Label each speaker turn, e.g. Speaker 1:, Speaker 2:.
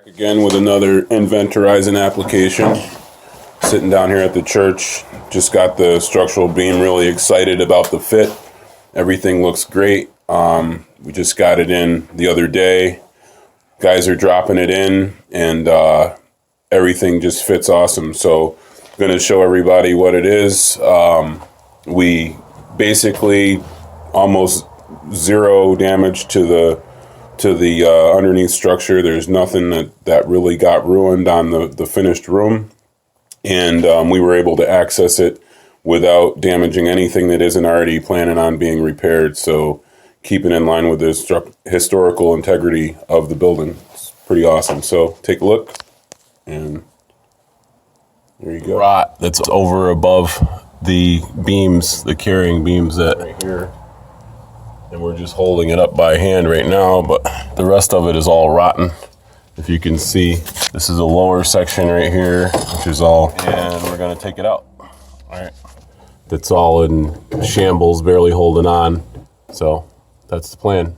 Speaker 1: Again with another Inventorizing application. Sitting down here at the church, just got the structural beam, really excited about the fit. Everything looks great. We just got it in the other day. Guys are dropping it in and everything just fits awesome. So I'm going to show everybody what it is. We basically almost zero damage to the underneath structure. There's nothing that really got ruined on the finished room. And we were able to access it without damaging anything that isn't already planning on being repaired. So keeping in line with the historical integrity of the building. It's pretty awesome. So take a look, and there you go.
Speaker 2: Rot that's over above the beams, the carrying beams that
Speaker 1: Right here.
Speaker 2: and we're just holding it up by hand right now, but the rest of it is all rotten. If you can see, this is a lower section right here, which is all, and we're gonna take it out. All right. That's all in shambles, barely holding on. So that's the plan.